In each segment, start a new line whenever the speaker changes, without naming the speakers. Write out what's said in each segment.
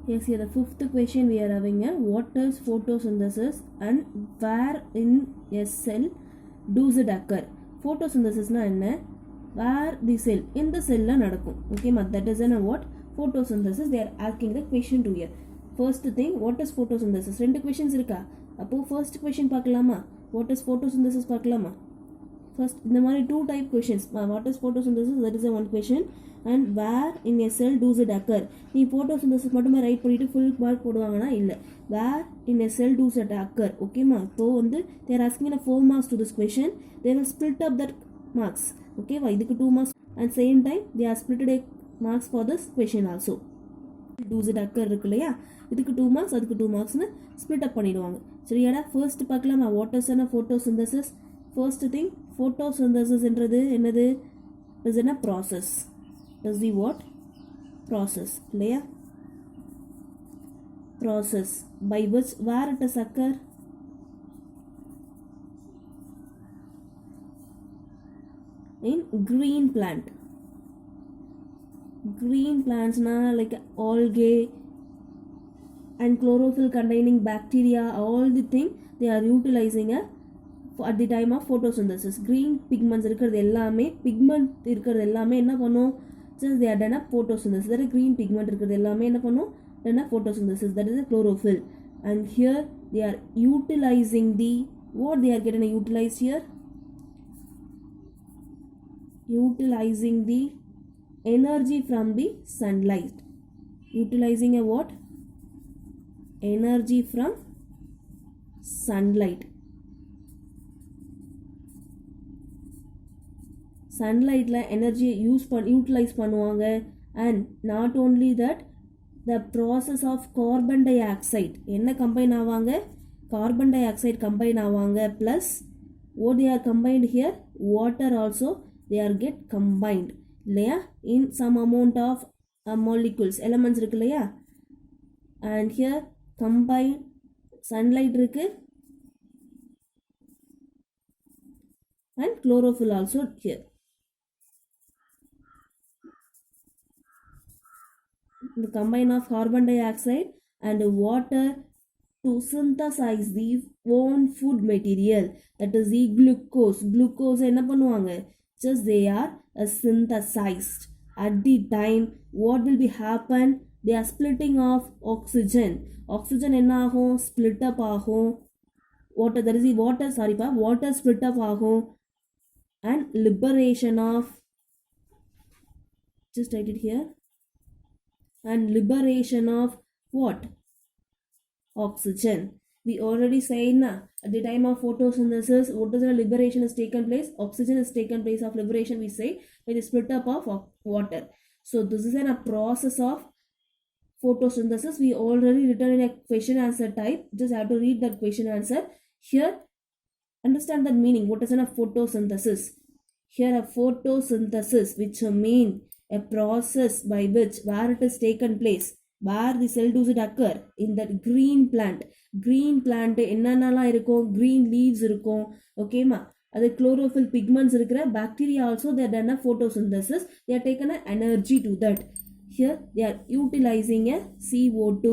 Yes, here the fifth question we are having a what is photosynthesis and where in a cell does it occur? Photosynthesis na enna? Where the cell in the cell la nadakum. Okay, that is a what? Photosynthesis. They are asking the question to here. First thing, what is photosynthesis? ரெண்டு questions இருக்கா? அப்போ first question பார்க்கலாமா? What is photosynthesis பார்க்கலாமா? First, இந்த மாதிரி two type questions. What is photosynthesis? That is a one question. And where in a cell does it occur? நீ photosynthesis மட்டுமே right பண்ணிட்டு full mark போடுவாங்கன்னா இல்லை. Where in a cell does it occur? ஓகேமா? இப்போ வந்து they are asking a 4 marks to this question. They will split up that marks. ஓகேவா? இதுக்கு 2 marks and same time they are splitted a marks for this question also. Does it occur இருக்கு இல்லையா? இதுக்கு 2 marks அதுக்கு 2 marksனு split up பண்ணிடுவாங்க. சரியாடா? First பார்க்கலாமா? What is a photosynthesis? First thing, photosynthesis என்றது என்னது? is a process. Is the what? Process. இல்லையா? Process by which where it is occur? In green plant. Green plants na like algae and chlorophyll containing bacteria, all the thing they are utilizing at the time of photosynthesis. Green pigments இருக்கிறது எல்லாமே pigment இருக்கிறது எல்லாமே என்ன பண்ணும்? Just they are done a photosynthesis. That is green pigment இருக்கிறது எல்லாமே என்ன பண்ணும்? Done a photosynthesis. That is a chlorophyll. And here they are utilizing the what they are getting utilized here? Utilizing the energy from the sunlight. Utilizing a what? Energy from sunlight. Sunlight la energy utilize பண்ணுவாங்க. And not only that, the process of carbon dioxide என்ன combine ஆவாங்க? Carbon dioxide combine ஆவாங்க plus what they are combined here? Water also they are get combined இல்லையா? In some amount of molecules elements இருக்கு இல்லையா? And here combine sunlight இருக்கு and chlorophyll also here. The combine of carbon dioxide and water to synthesize the own food material, that is the glucose. Glucose என்ன பண்ணுவாங்க? Just they are synthesized. At the time what will be happen? They are splitting of oxygen. Oxygen என்ன ஆகும்? Split up ஆகும். Water, that is the water, sorry pa, water split up ஆகும். And liberation of, just write it here, and liberation of what? Oxygen. We already said na, at the time of photosynthesis, what is the liberation is taken place? Oxygen is taken place of liberation, we say, by the split up of water. So this is a process of photosynthesis. We already written in a question answer type. Just have to read that question answer. Here, understand that meaning. What is a photosynthesis? Here a photosynthesis, which mean a process by which where it is taken place, where the cell does it occur? In that green plant. Green plant என்னென்னலாம் இருக்கும்? Green leaves இருக்கும். ஓகேமா? அது chlorophyll pigments இருக்கிற bacteria also they are done a photosynthesis. They are taken a energy to that. Here they are utilizing a CO2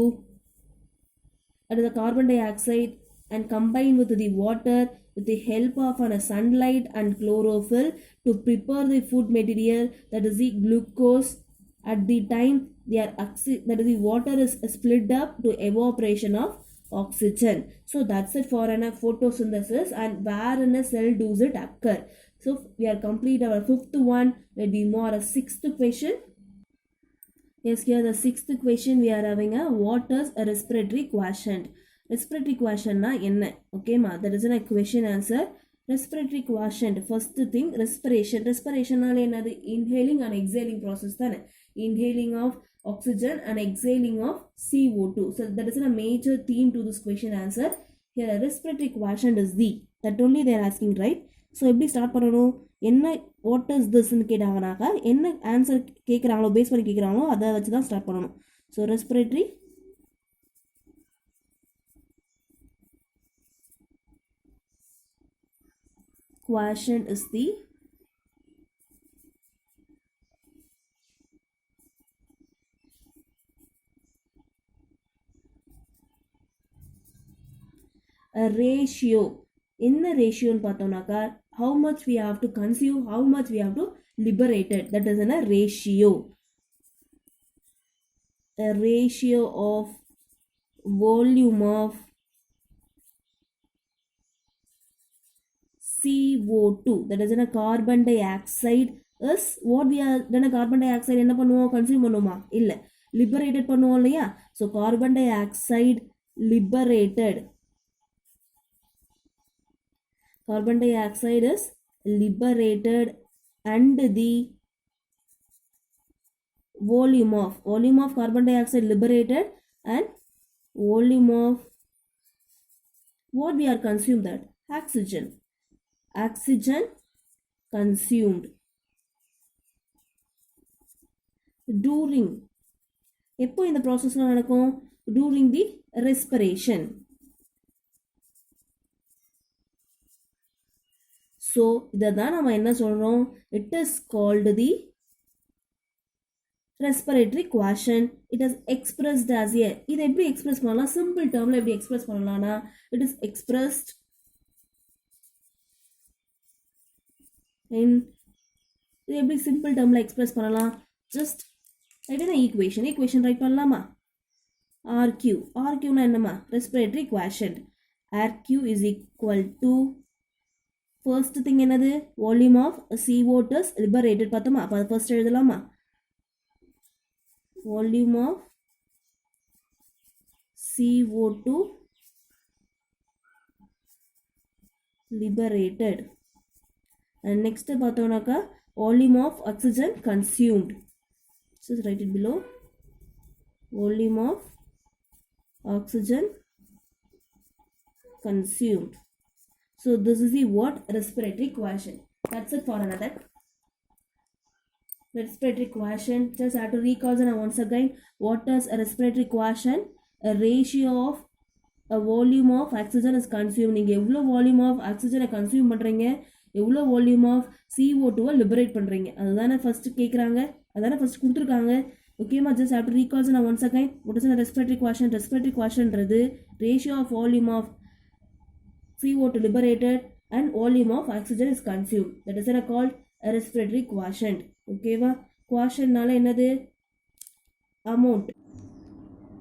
and the carbon dioxide and combine with the water with the help of sunlight and chlorophyll to prepare the food material, that is the glucose. At the time they are that is the water is split up to evaporation of oxygen. So that's it for a photosynthesis and where in a cell does it occur. So we are complete our fifth one. Will be more a sixth question. Yes, here the sixth question we are having a what is a respiratory quotient? Respiratory quotient na enna? Okay ma, that is a question answer. Respiratory quotient, first thing, respiration. Respiration na enadhu? Inhaling and exhaling process thane. Inhaling of oxygen and exhaling of CO2. So that is a major theme to this question answer. Here a respiratory quotient is the, that only they are asking, right? So எப்படி start பண்ணணும்? என்ன what is திஸ்ன்னு கேட்டாங்கனாக்கா என்ன answer கேட்குறாங்களோ base பண்ணி கேட்குறாங்களோ அதை வச்சு தான் ஸ்டார்ட் பண்ணணும். So respiratory quotient is the a ratio. என்ன ரேஷியோன்னு பார்த்தோம்னாக்கா how much we have to consume, how much we have to liberate it, that is a ratio. A ratio of volume of CO2, that is a carbon dioxide is what we are then a carbon dioxide என்ன பண்ணுவோம் consume பண்ணுவோமா இல்ல liberated பண்ணுவோம் இல்லையா. so carbon dioxide liberated, carbon dioxide is liberated and the volume of carbon dioxide liberated and volume of what we are consumed, that oxygen consumed during, எப்போ இந்த ப்ராசஸ்லாம் நடக்கும், during the respiration. So இதை தான் நம்ம என்ன சொல்கிறோம், it is called the respiratory குவாஷன். It is expressed as a, இதை எப்படி எக்ஸ்பிரஸ் பண்ணலாம், சிம்பிள் டேர்மில் எப்படி எக்ஸ்பிரஸ் பண்ணலாம்னா இட் இஸ் எக்ஸ்பிரஸ்ட் இன், இது எப்படி சிம்பிள் டேர்மில் எக்ஸ்பிரஸ் பண்ணலாம், ஜஸ்ட் ரைட் ஈக்குவேஷன் ரைட் பண்ணலாமா. ஆர்கியூனா என்னம்மா, respiratory quotient. RQ is equal to first thing என்னது, வால்யூம் ஆஃப் CO2 லிபரேட்டட் பார்த்தோமா, அப்போ அது ஃபர்ஸ்ட் எழுதலாமா. Volume of CO2 liberated and next பார்த்தோம்னாக்கா volume of oxygen consumed. So write it below, volume of oxygen consumed. So this is the what, respiratory quotient. That's it for another respiratory quotient. Just have to recall once again, what is a respiratory quotient? A ratio of a volume of oxygen is consumed. நீங்கள் எவ்வளோ volume of ஆக்சிஜனை consume பண்ணுறீங்க, எவ்வளோ volume of CO2 liberate பண்ணுறீங்க, அதுதானே first கேட்குறாங்க, அதுதானே first கொடுத்துருக்காங்க. ஓகேமா, ஜஸ்ட் ஆஃப்டர் ரீகால்ஸ் நான் once again what is respiratory quotient. Respiratory குவாஷன்றது ratio of volume of CO2 liberated and volume of oxygen is consumed. That is called a respiratory quotient. ஓகேவா, குவாஷன்னால என்னது, amount.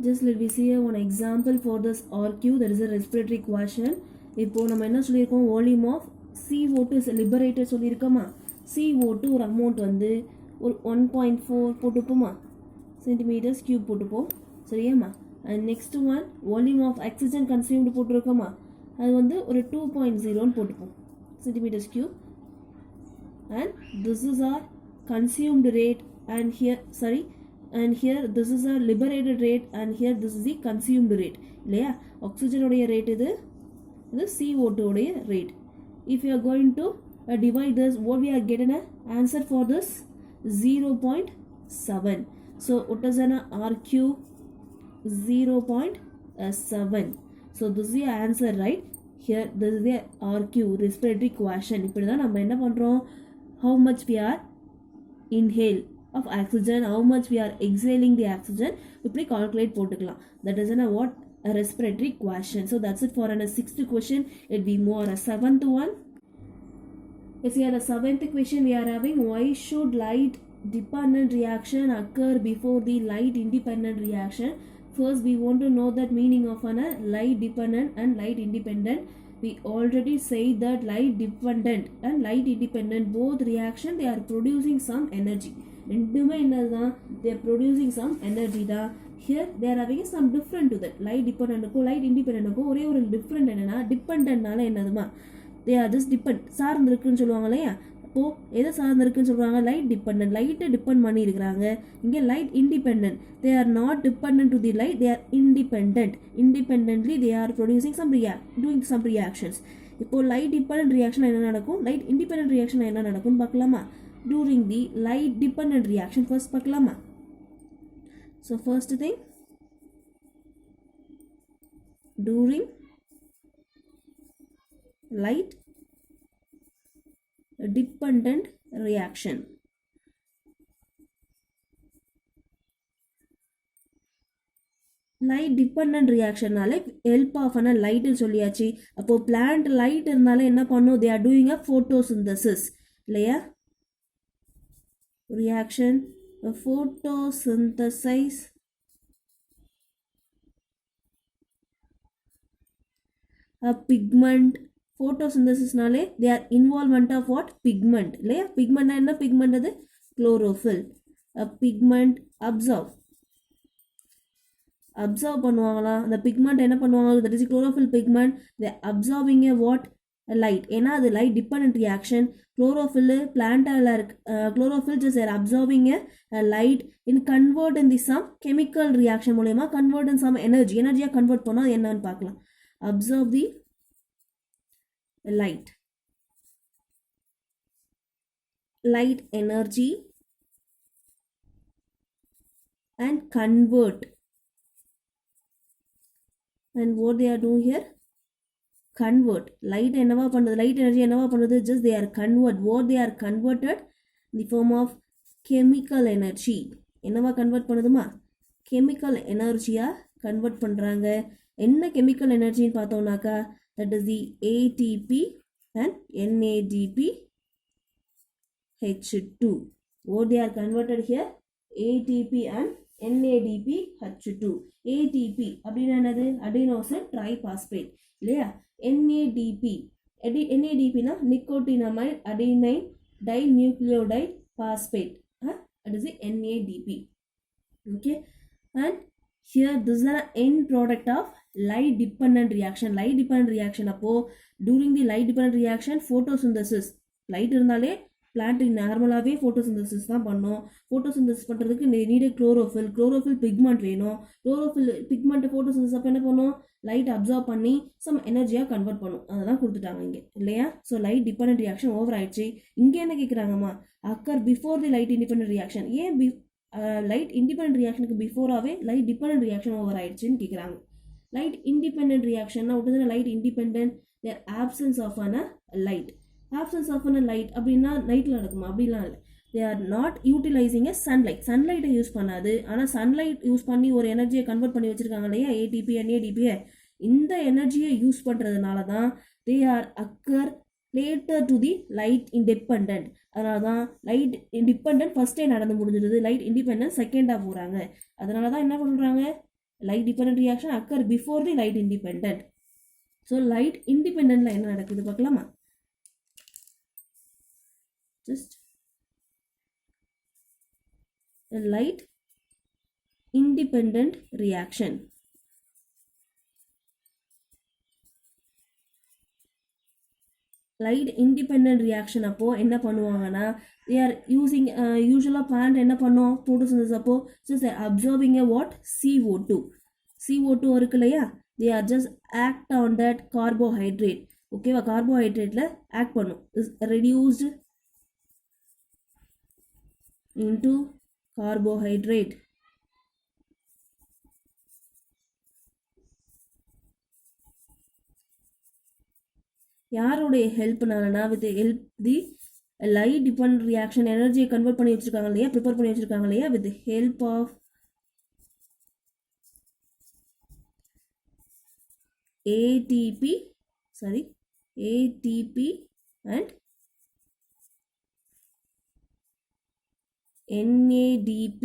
Just let me see one example for this RQ, that is a respiratory quotient. இப்போ நம்ம என்ன சொல்லியிருக்கோம், volume of CO2 is liberated சொல்லியிருக்கோமா. CO2 ஒரு amount வந்து ஒரு 1.4 போட்டுப்போமா, centimetres cube போட்டுப்போம், சரியாம்மா. And next one volume of oxygen consumed போட்டிருக்கோமா, அது வந்து ஒரு 2.0 போட்டுப்போம், centimetres cube. And this is our consumed rate, and here and here this is a liberated rate, and here this is the consumed rate இல்லையா. Oxygen உடைய rate இது CO2 உடைய rate. if you are going to divide this, what we are getting an answer for this 0.7. so what is an RQ, 0.7. so this is the answer, right here. This is the RQ, respiratory quotient. இப்படி தான் நம்ம என்ன பண்ணுறோம், how much we are inhale of oxygen, how much we are exhaling the oxygen, இப்படி calculate போட்டுக்கலாம். that is a what, a respiratory quotient. so that's it for a sixth question. It be more a seventh one. Yes, here the seventh question we are having, why should light dependent reaction occur before the light independent reaction? First we want to know that meaning of a light dependent and light independent. We already said that light dependent and light independent both reaction, they are producing some energy. ரெண்டுமே என்னதுதான், they are producing some energy தான். here they are having some different to that. light dependentக்கும் light independentக்கும் ஒரே ஒரு different என்னன்னா, dependentனால என்னதுமா, they are just depend, சார்ந்திருக்குன்னு சொல்லுவாங்க இல்லையா. அப்போது எதை சார்ந்திருக்குன்னு சொல்கிறாங்க, லைட் டிபெண்டன்ட், லைட்டை டிபெண்ட் பண்ணி இருக்கிறாங்க. இங்கே light independent, they are not dependent to the light, they are independent. Independently they are producing some doing some reactions. இப்போது லைட் டிபெண்டன்ட் ரியாக்ஷன் என்ன நடக்கும், லைட் இண்டிபெண்டன்ட் ரியாக்ஷன் என்ன நடக்கும்னு பார்க்கலாமா. During the light dependent reaction first பார்க்கலாமா. So first thing, during light dependent reaction. Light depend ரியாக்ஷன்னாலே help of ஆன லைட்னு சொல்லியாச்சு. அப்போது பிளான்ட் லைட் இருந்தாலே என்ன பண்ணும், they are doing a photosynthesis இல்லையா. Reaction photosynthesize a pigment. photosynthesisனாலே they are involvement of what, pigment இல்லையா. pigment என்ன, pigment அது chlorophyll. a pigment அப்சர்வ் பண்ணுவாங்களா அந்த பிக்மெண்ட் என்ன பண்ணுவாங்க, that is chlorophyll pigment, they absorbing a what, light. ஏன்னா அது லைட் டிபெண்ட் ரியாக்ஷன். குளோரோஃபில் பிளான்டால இருக்கு, chlorophyll just are absorbing a light in convert in the some chemical reaction மூலயமா convert in some எனர்ஜியாக கன்வெர்ட் பண்ணோம். அது என்னன்னு பார்க்கலாம். Observe the light energy and convert. and what they are doing here, convert. light என்னவா பண்ணுது, light energy என்னவா பண்ணுது, just they are what they are converted in the form of chemical energy. என்னவா கன்வெர்ட் பண்ணுதுமா, chemical energy-யா கன்வெர்ட் பண்ணுறாங்க. என்ன chemical energy-ன்னு பார்த்தோம்னாக்கா, that is the ATP and NADP H2. what they are converted here, ATP and NADP H2. ATP அப்படின்னா என்னது, adenosine triphosphate இல்லையா. NADP NADPனா nicotinamide adenine dinucleotide phosphate, that is the NADP. okay, and here this is an end product of light dependent reaction. light dependent reaction அப்போ during the light dependent reaction photosynthesis, light இருந்தாலே plant நார்மலாகவே photosynthesis தான் பண்ணோம். Photosynthesis பண்ணுறதுக்கு needed chlorophyll pigment வேணும். Chlorophyll பிக்மெண்ட்டை photosynthesis அப்போ என்ன பண்ணும், லைட் அப்சர்வ் பண்ணி சம் எனர்ஜியாக கன்வெர்ட் பண்ணும். அதெல்லாம் கொடுத்துட்டாங்க இங்கே இல்லையா. So light depend reaction over ஆயிடுச்சு. இங்கே என்ன கேட்குறாங்கம்மா, occur before the light independent reaction. ஏன் லைட் இண்டிபெண்ட் ரியாக்ஷனுக்கு பிஃபோராகவே லைட் டிபெண்ட் ரியாக்ஷன் ஓவர் ஆயிடுச்சுன்னு கேட்குறாங்க. லைட் இண்டிபெண்ட் ரியாக்ஷன்னா விட்டு light independent there absence of ஆன light. Absence of a light அப்படின்னா நைட்டில் நடக்குமா, அப்படிலாம் இல்லை. They are not utilising a sunlight. சன்லைட்டை யூஸ் பண்ணாது, ஆனால் சன்லைட் யூஸ் பண்ணி ஒரு எனர்ஜியை கன்வெர்ட் பண்ணி வச்சுருக்காங்க இல்லையா, ஏடிபி NADP. இந்த எனர்ஜியை யூஸ் பண்ணுறதுனால தான் they are occur later to the light independent. அதனால தான் லைட் இண்டிபெண்ட் ஃபஸ்ட்டே நடந்து முடிஞ்சிடுது, லைட் இண்டிபெண்டன்ட் செகண்டாக போகிறாங்க. அதனால தான் என்ன பண்ணுறாங்க, light depend reaction occur before the light independent. So light இண்டிபெண்டில் என்ன நடக்குது பார்க்கலாமா. just a light independent reaction. light independent reaction அப்போ என்ன பண்ணுவாங்கன்னா, they are using usually plant என்ன பண்ணும் photosynthesis அப்போ just they are absorbing a what, CO2 இருக்கு இல்லையா. they are just act on that carbohydrate. ஓகேவா, கார்போஹைட்ரேட்ல ஆக்ட் பண்ணும், is reduced into carbohydrate. யாருடைய ஹெல்ப்னாலனா, with help the light depend reaction எனர்ஜியை கன்வெர்ட் பண்ணி வச்சிருக்காங்க இல்லையா, ப்ரிப்பேர் பண்ணி வச்சிருக்காங்க இல்லையா, with help of ATP and NADP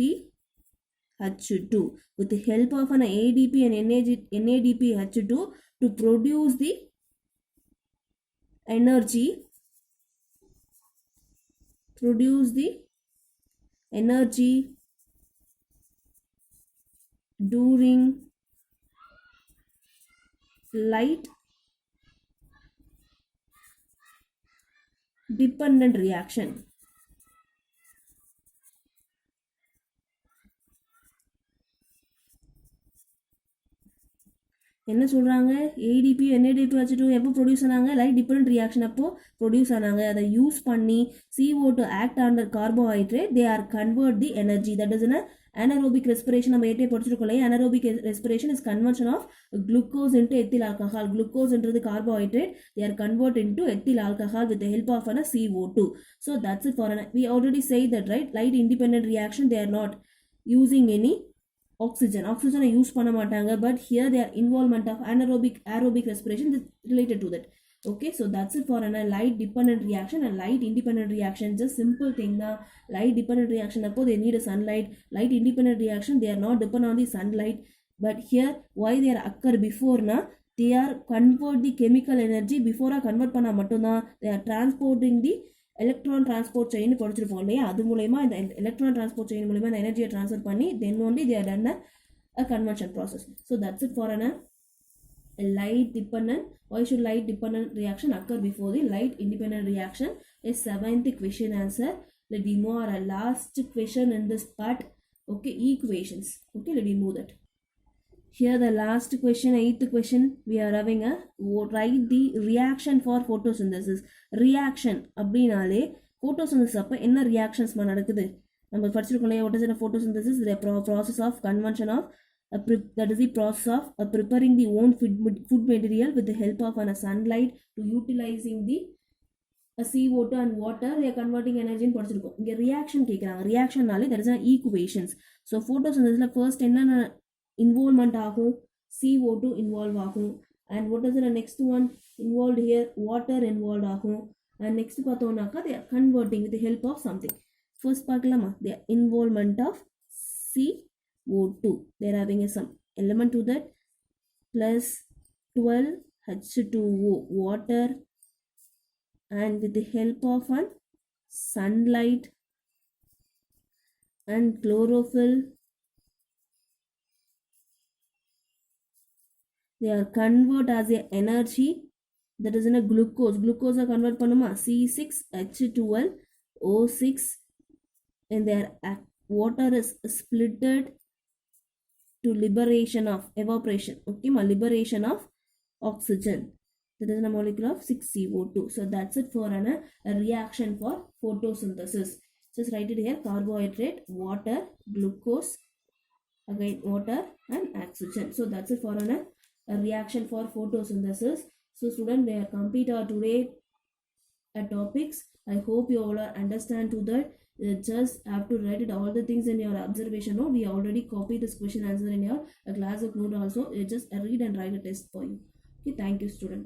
H2. with the help of an ADP and NADP H2 to produce the energy during light dependent reaction. என்ன சொல்கிறாங்க, ADP NADP H2 எப்போ ப்ரொடியூஸ் ஆனாங்க, லைட் டிபெண்ட் ரியாக்ஷன் அப்போ produce ஆனாங்க. அதை use பண்ணி CO2 act ஆண்டர் carbohydrate, they are convert the energy. That is anaerobic respiration. நம்ம ஏற்றே படிச்சிருக்கோம் இல்லையா, anaerobic respiration is conversion of glucose into ethyl alcohol. glucose என்றது carbohydrate, they are converted into ethyl alcohol with the help of CO2. so that's it for we already said that, right, light independent reaction, they are not using any oxygen use பண்ண மாட்டாங்க, but here they are involvement of aerobic respiration is related to that. Okay, so that's it for a light dependent reaction and light independent reaction. Just simple thing na, light dependent reaction appo they need a sunlight. Light independent reaction they are not dependent on the sunlight, but here why they are occur before na, they are convert the chemical energy before convert பண்ணா மட்டும் தான் they are transporting the electron transport chain படிச்சிருப்போம் இல்லையா, அது மூலயமா இந்த electron transport chain மூலயமா இந்த எனர்ஜியை ட்ரான்ஸ்ஃபர் பண்ணி then only they are done a conversion process. So that's it for a light dependent. Why should light dependent reaction occur before the light independent reaction? Is 7th question answer. Let me move our last question in this part. Okay, equations. Okay, let me move that. Here the last question, 8th question, we are having a write the reaction for photosynthesis. Reaction அப்படினாலே photosynthesis அப்ப என்ன reactions நடக்குது நம்ம படிச்சிருக்கோம் இல்லையா. What is a photosynthesis? The process of conversion of that is the process of preparing the own food material with the help of sunlight to utilizing the CO2 and water. They are converting energy படிச்சிருக்கோம். இங்க reaction கேக்குறாங்க. reactionனாலே that is an equations. So photosynthesis first என்ன involvement ஆகும், CO2 involve ஆகும், and what is the next one involved here, water involved ஆகும், and next பார்த்தோம்னாக்கா they are converting with the help of something. First பார்க்கலாமா, the involvement of CO2, they are having some element to that, plus 12H2O water, and with the help of sunlight and chlorophyll they are convert as a energy, that is in a glucose are convert பண்ணோமா, C6H12O6, and their water is splitted to liberation of evaporation. Okay, liberation of oxygen, that is a molecule of 6CO2. So that's it for a reaction for photosynthesis. Just write it here, carbohydrate, water, glucose, again water and oxygen. So that's it for a reaction for photosynthesis. So student, they are complete our today topics. I hope you all are understand to that. You just have to write it all the things in your observation note. We already copied this question answer in your class of note also. You just read and write a test for you. Okay, thank you student.